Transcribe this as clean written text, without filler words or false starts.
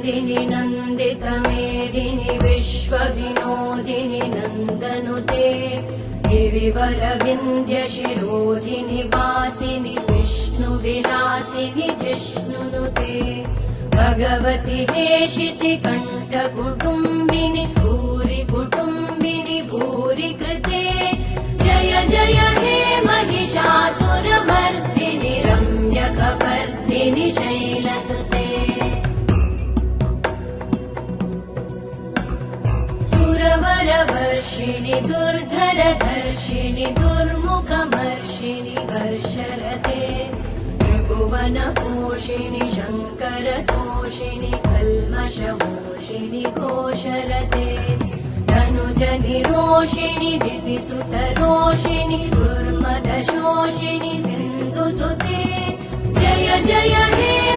मेदिनि नन्दितमेदिनि विश्वविनोदिनि नन्दनुते गिरिवरविन्द्यशिरोधिनि वासिनि विष्णुविलासिनि जिष्णुनुते भगवति हेशिति कण्ठकुटुम्बिनि भूरि कुटुम्बिनि भूरि कृते जय जय हे महिषासुरमर्दिनि रम्यकपर्दिनि शैलसुते सुरवरवर्षिणि दुर्धरधर्षिणि दुर्मुखमर्षिणि हर्षरते त्रिभुवनपोषिणि शङ्करतोषिणि कल्मषमोषिणि घोषरते धनुजनिरोषिणि दितिसुतरोषिणि दुर्मदशोषिणि सिन्धुसुते जय जय हे